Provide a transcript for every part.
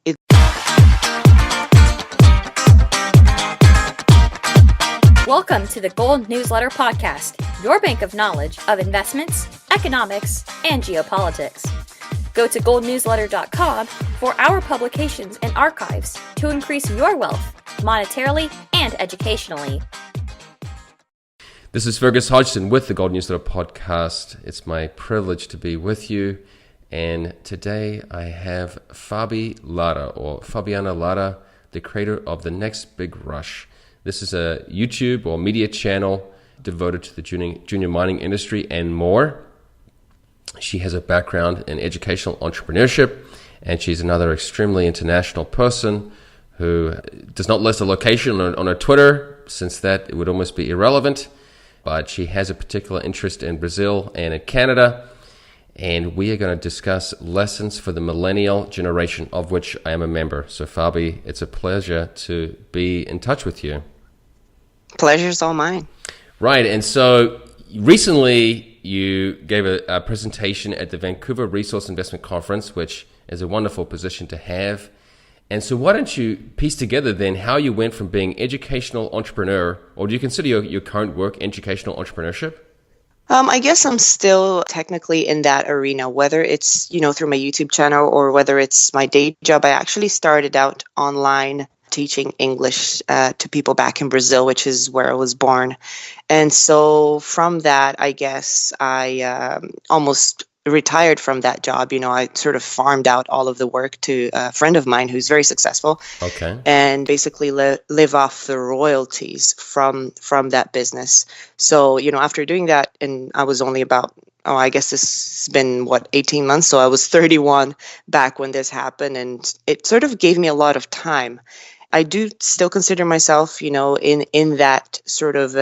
It Welcome to the Gold Newsletter Podcast, your bank of knowledge of investments, economics, and geopolitics. Go to goldnewsletter.com for our publications and archives to increase your wealth monetarily and educationally. This is Fergus Hodgson with the Gold Newsletter Podcast. It's my privilege to be with you. And today I have Fabiana Lara, the creator of The Next Big Rush. This is a YouTube or media channel devoted to the junior mining industry and more. She has a background in educational entrepreneurship, and she's another extremely international person who does not list a location on her Twitter, since that it would almost be irrelevant. But she has a particular interest in Brazil and in Canada. And we are going to discuss lessons for the millennial generation, of which I am a member. So, Fabi, it's a pleasure to be in touch with you. Pleasure's all mine. Right. And so recently you gave a presentation at the Vancouver Resource Investment Conference, which is a wonderful position to have. And so why don't you piece together then how you went from being educational entrepreneur, or do you consider your current work educational entrepreneurship? I guess I'm still technically in that arena, whether it's, through my YouTube channel or whether it's my day job. I actually started out online teaching English to people back in Brazil, which is where I was born. And so from that, I guess I almost retired from that job. I sort of farmed out all of the work to a friend of mine who's very successful. Okay. And basically live off the royalties from that business. So, after doing that, and I was only about, I guess this has been 18 months. So I was 31 back when this happened, and it sort of gave me a lot of time. I do still consider myself, in that sort of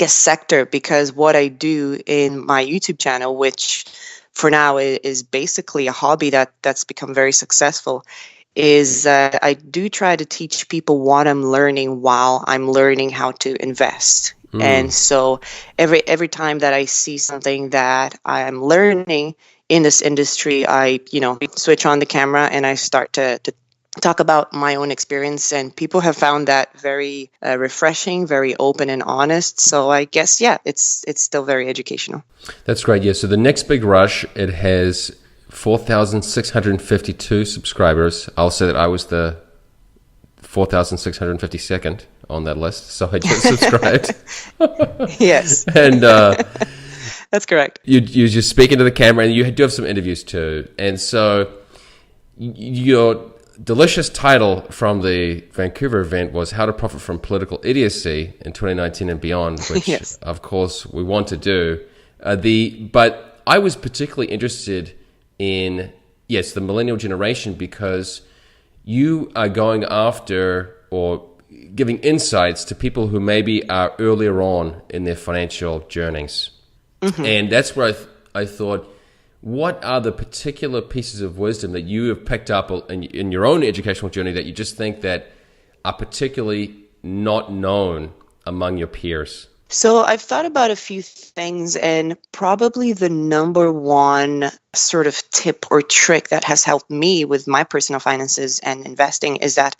sector, because what I do in my YouTube channel, which for now is basically a hobby that's become very successful, is I do try to teach people what I'm learning while I'm learning how to invest. And so every time that I see something that I'm learning in this industry, I switch on the camera and I start to talk about my own experience, and people have found that very refreshing, very open and honest. So I guess, it's still very educational. That's great. Yeah. So the Next Big Rush, it has 4,652 subscribers. I'll say that I was the 4,652nd on that list. So I just subscribed. Yes. And that's correct. You just speak into the camera, and you do have some interviews too. And so your delicious title from the Vancouver event was How to Profit from Political Idiocy in 2019 and Beyond, which yes, of course we want to do. But I was particularly interested in, the millennial generation, because you are going after or giving insights to people who maybe are earlier on in their financial journeys. Mm-hmm. And that's where I thought, what are the particular pieces of wisdom that you have picked up in your own educational journey that you just think that are particularly not known among your peers? So I've thought about a few things, and probably the number one sort of tip or trick that has helped me with my personal finances and investing is that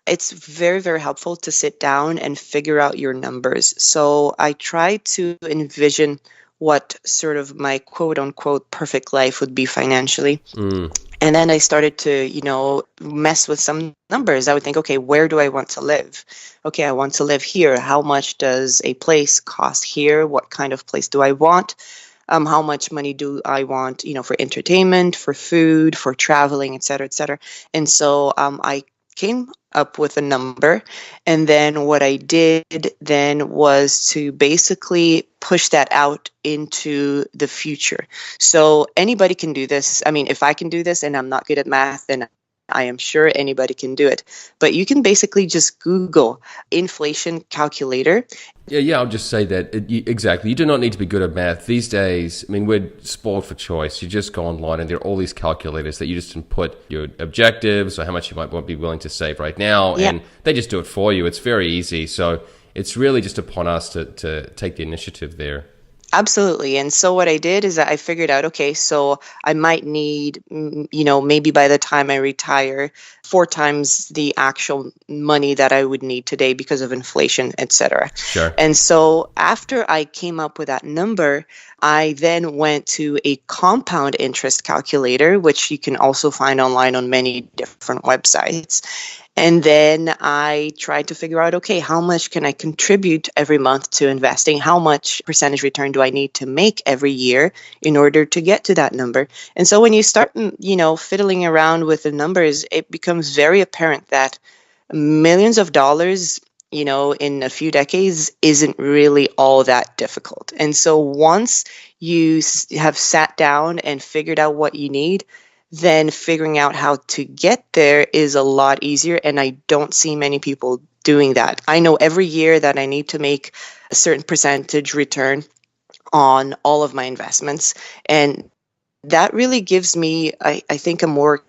it's very, very helpful to sit down and figure out your numbers. So I try to envision what sort of my quote unquote perfect life would be financially. And then I started to, mess with some numbers. I would think, okay, where do I want to live? Okay, I want to live here. How much does a place cost here? What kind of place do I want? How much money do I want, for entertainment, for food, for traveling, et cetera, et cetera. And so I came up with a number. And then what I did then was to basically push that out into the future. So anybody can do this. I mean, if I can do this and I'm not good at math, then I am sure anybody can do it. But you can basically just Google inflation calculator. Yeah, I'll just say that. Exactly. You do not need to be good at math. These days, I mean, we're spoiled for choice. You just go online and there are all these calculators that you just input your objectives or how much you might be willing to save right now. Yeah. And they just do it for you. It's very easy. So it's really just upon us to take the initiative there. Absolutely. And so what I did is that I figured out, okay, so I might need, maybe by the time I retire, 4 times the actual money that I would need today because of inflation, et cetera. Sure. And so after I came up with that number, I then went to a compound interest calculator, which you can also find online on many different websites. And then I tried to figure out, okay, how much can I contribute every month to investing? How much percentage return do I need to make every year in order to get to that number? And so when you start, fiddling around with the numbers, it becomes very apparent that millions of dollars, in a few decades isn't really all that difficult. And so once you have sat down and figured out what you need, then figuring out how to get there is a lot easier. And I don't see many people doing that. I know every year that I need to make a certain percentage return on all of my investments. And that really gives me, I think, a more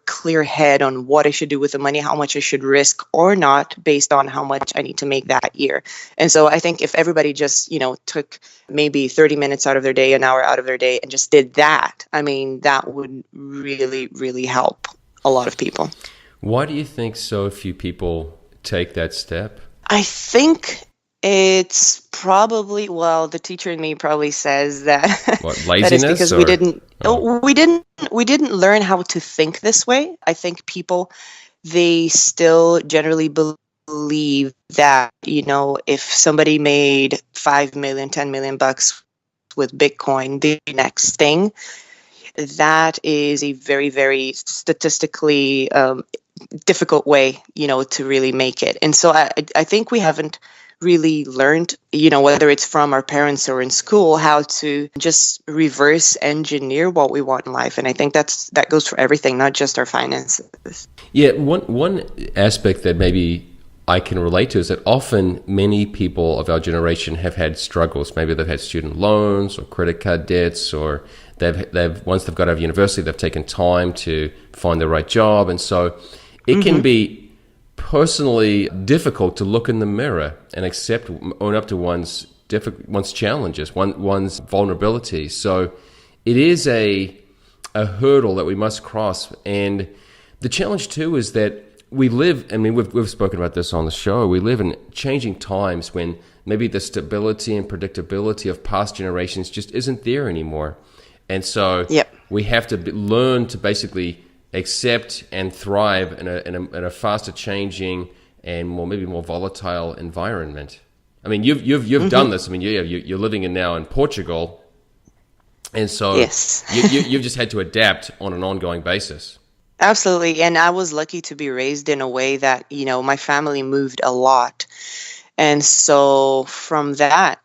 clear head on what I should do with the money, how much I should risk or not based on how much I need to make that year. And so I think if everybody just, took maybe 30 minutes out of their day, an hour out of their day, and just did that, I mean, that would really, really help a lot of people. Why do you think so few people take that step? I think it's probably, well, the teacher in me probably says that What, that is laziness? because Or? we didn't learn how to think this way. I think people, they still generally believe that, if somebody made 5 million, 10 million bucks with Bitcoin, the next thing, that is a very, very statistically difficult way, to really make it. And so I think we haven't really learned, whether it's from our parents or in school, how to just reverse engineer what we want in life. And I think that goes for everything, not just our finances. Yeah, one aspect that maybe I can relate to is that often many people of our generation have had struggles. Maybe they've had student loans or credit card debts, or they've once they've got out of university, they've taken time to find the right job. And so it can be personally difficult to look in the mirror and own up to one's challenges, one's vulnerability. So it is a hurdle that we must cross. And the challenge too is that we live, I mean, we've spoken about this on the show, we live in changing times when maybe the stability and predictability of past generations just isn't there anymore. And so we have to learn to basically accept and thrive in a faster changing and maybe more volatile environment. I mean, you've done this. I mean, you're living now in Portugal, and so Yes. you've just had to adapt on an ongoing basis. Absolutely. And I was lucky to be raised in a way that, my family moved a lot. And so from that,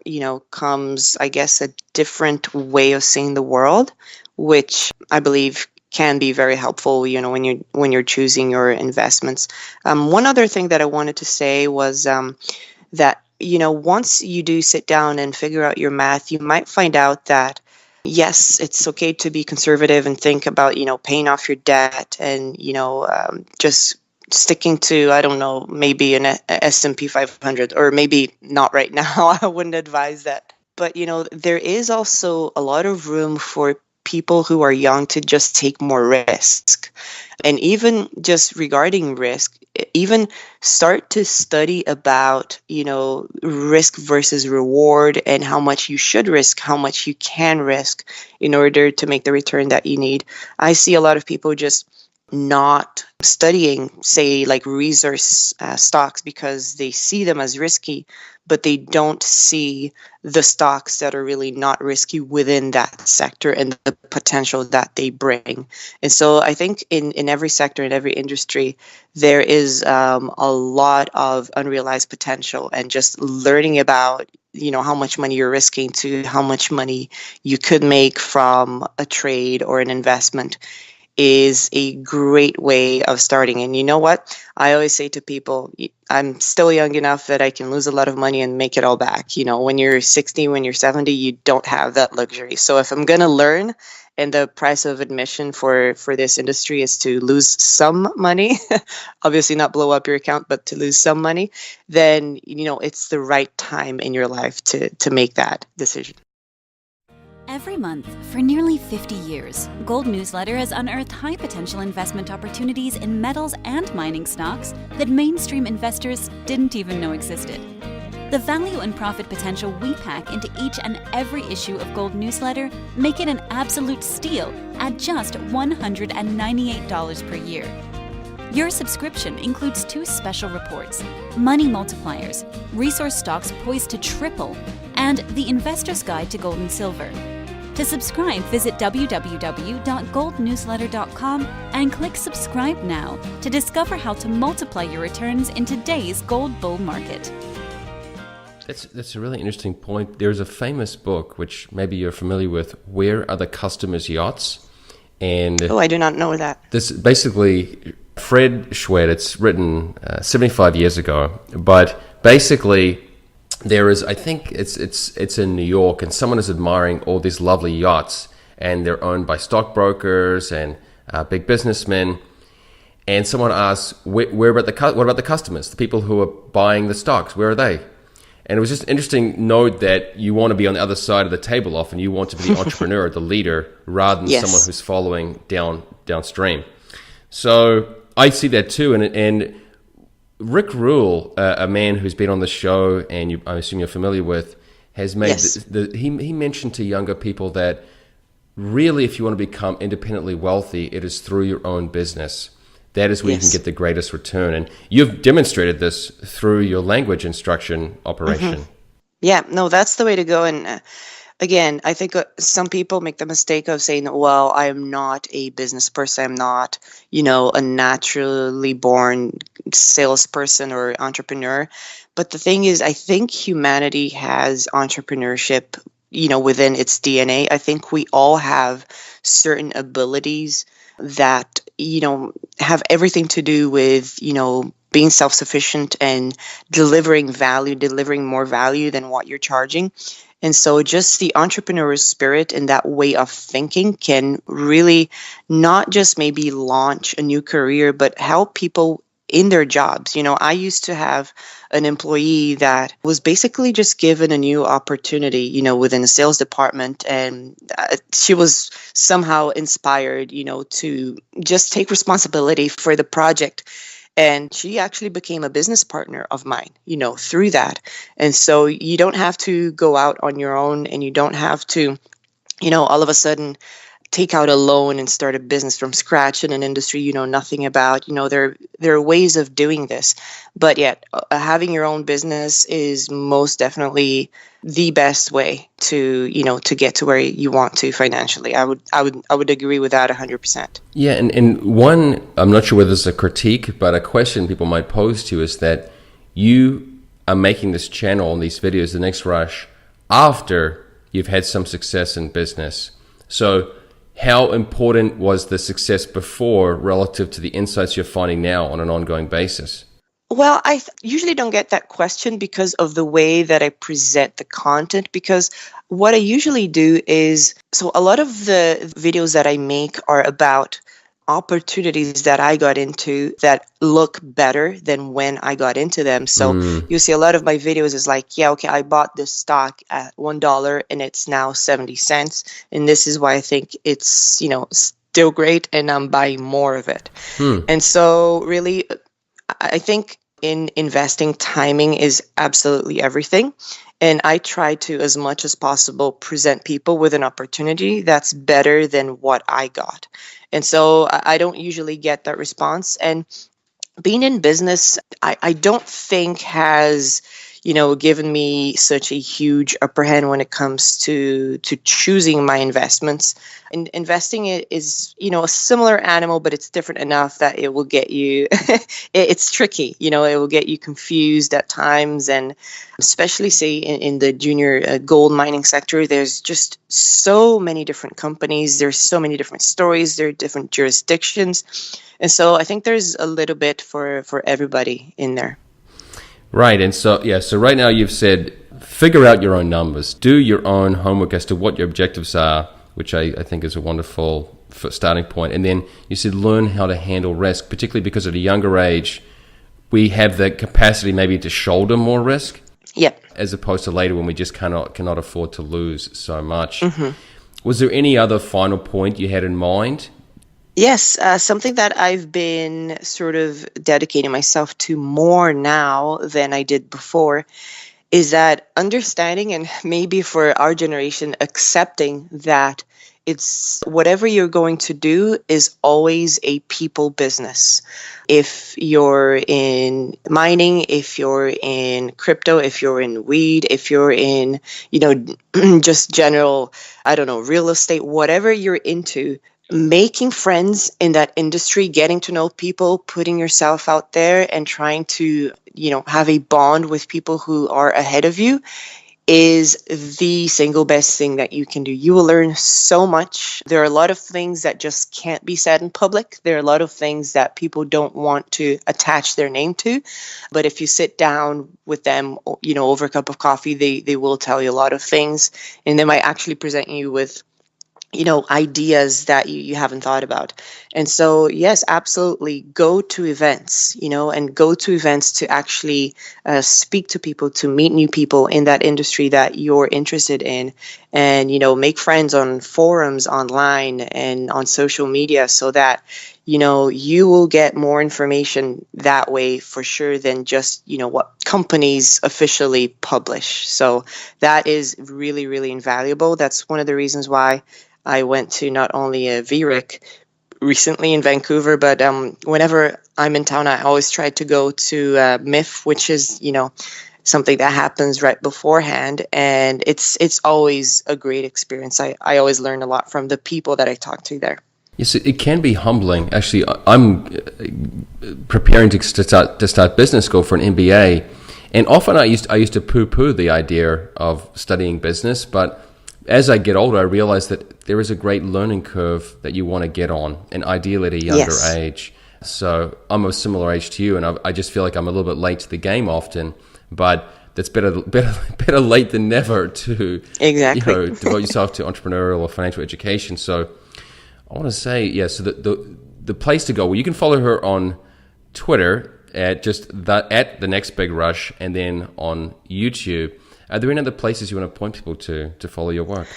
comes, I guess, a different way of seeing the world, which I believe can be very helpful, when you're choosing your investments. One other thing that I wanted to say was that, once you do sit down and figure out your math, you might find out that yes, it's okay to be conservative and think about, paying off your debt and, just sticking to, I don't know, maybe an S&P 500, or maybe not right now. I wouldn't advise that. But, there is also a lot of room for people who are young to just take more risk. And even just regarding risk, even start to study about, risk versus reward and how much you should risk, how much you can risk in order to make the return that you need. I see a lot of people just not studying, say, like resource stocks because they see them as risky, but they don't see the stocks that are really not risky within that sector and the potential that they bring. And so I think in every sector, in every industry, there is a lot of unrealized potential, and just learning about, how much money you're risking to how much money you could make from a trade or an investment is a great way of starting. And you know what? I always say to people, I'm still young enough that I can lose a lot of money and make it all back. When you're 60, when you're 70, you don't have that luxury. So if I'm going to learn, and the price of admission for this industry is to lose some money, obviously not blow up your account, but to lose some money, then, it's the right time in your life to make that decision. Every month, for nearly 50 years, Gold Newsletter has unearthed high-potential investment opportunities in metals and mining stocks that mainstream investors didn't even know existed. The value and profit potential we pack into each and every issue of Gold Newsletter make it an absolute steal at just $198 per year. Your subscription includes 2 special reports, Money Multipliers, resource stocks poised to triple, and The Investor's Guide to Gold and Silver. To subscribe, visit www.goldnewsletter.com and click subscribe now to discover how to multiply your returns in today's gold bull market. That's a really interesting point. There's a famous book, which maybe you're familiar with, Where Are the Customers' Yachts? And I do not know that. This basically, Fred Schwed, it's written 75 years ago, but basically there is, I think it's in New York, and someone is admiring all these lovely yachts, and they're owned by stockbrokers and big businessmen. And someone asks, what about the customers, the people who are buying the stocks? Where are they? And it was just an interesting note that you want to be on the other side of the table often. You want to be the entrepreneur, the leader, rather than someone who's following downstream. So I see that too. And Rick Rule, a man who's been on the show and I assume you're familiar with, has made he mentioned to younger people that really if you want to become independently wealthy, it is through your own business. That is where you can get the greatest return. And you've demonstrated this through your language instruction operation. Yeah, no, that's the way to go. And again, I think some people make the mistake of saying, well, I am not a business person. I'm not, a naturally born salesperson or entrepreneur. But the thing is, I think humanity has entrepreneurship, within its DNA. I think we all have certain abilities that, have everything to do with, being self-sufficient and delivering more value than what you're charging. And so just the entrepreneurial spirit and that way of thinking can really not just maybe launch a new career, but help people in their jobs. I used to have an employee that was basically just given a new opportunity, within the sales department. And she was somehow inspired, to just take responsibility for the project. And she actually became a business partner of mine, through that. And so you don't have to go out on your own, and you don't have to, all of a sudden take out a loan and start a business from scratch in an industry you know nothing about. There are ways of doing this, but yet having your own business is most definitely the best way to to get to where you want to financially. I would agree with that 100%. Yeah, and one, I'm not sure whether it's a critique, but a question people might pose to you is that you are making this channel and these videos, The Next Rush, after you've had some success in business. So how important was the success before relative to the insights you're finding now on an ongoing basis? Well, I usually don't get that question because of the way that I present the content, because what I usually do is, so a lot of the videos that I make are about opportunities that I got into that look better than when I got into them. So you see a lot of my videos is like, yeah, okay, I bought this stock at $1 and it's now 70 cents. And this is why I think it's, still great and I'm buying more of it. And so really, I think in investing, timing is absolutely everything. And I try to, as much as possible, present people with an opportunity that's better than what I got. And so I don't usually get that response. And being in business, I don't think has, given me such a huge upper hand when it comes to choosing my investments. And investing is, a similar animal, but it's different enough that it will get you, it's tricky, it will get you confused at times. And especially say in the junior gold mining sector, there's just so many different companies. There's so many different stories. There are different jurisdictions. And so I think there's a little bit for everybody in there. Right. And so, so right now you've said, figure out your own numbers, do your own homework as to what your objectives are, which I think is a wonderful starting point. And then you said, learn how to handle risk, particularly because at a younger age, we have the capacity maybe to shoulder more risk. Yep. As opposed to later when we just cannot afford to lose so much. Was there any other final point you had in mind? Yes, something that I've been sort of dedicating myself to more now than I did before is that understanding, and maybe for our generation, accepting that it's whatever you're going to do is always a people business. If you're in mining, if you're in crypto, if you're in weed, if you're in, just general, I don't know, real estate, whatever you're into, making friends in that industry, getting to know people, putting yourself out there and trying to, have a bond with people who are ahead of you is the single best thing that you can do. You will learn so much. There are a lot of things that just can't be said in public. There are a lot of things that people don't want to attach their name to. But if you sit down with them, over a cup of coffee, they will tell you a lot of things, and they might actually present you with ideas that you haven't thought about. And so, yes, absolutely, go to events, and go to events to actually speak to people, to meet new people in that industry that you're interested in, and, make friends on forums online and on social media so that, you will get more information that way for sure than just, what companies officially publish. So that is really, really invaluable. That's one of the reasons why I went to not only a VRIC recently in Vancouver, but whenever I'm in town, I always try to go to MIF, which is, something that happens right beforehand. And it's always a great experience. I always learn a lot from the people that I talk to there. Yes, it can be humbling. Actually, I'm preparing to start business school for an MBA. And often I used to poo-poo the idea of studying business, but as I get older, I realize that there is a great learning curve that you want to get on, and ideally at a younger age. So I'm a similar age to you, and I just feel like I'm a little bit late to the game often, but that's better late than never to devote yourself to entrepreneurial or financial education. So I want to say, so the place to go, well, you can follow her on Twitter at the Next Big Rush, and then on YouTube. Are there any other places you want to point people to follow your work?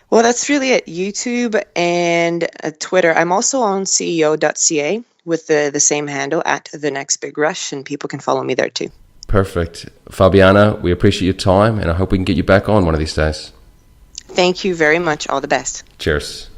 Well, that's really at YouTube and Twitter. I'm also on CEO.ca with the same handle at The Next Big Rush, and people can follow me there too. Perfect. Fabiana, we appreciate your time, and I hope we can get you back on one of these days. Thank you very much. All the best. Cheers.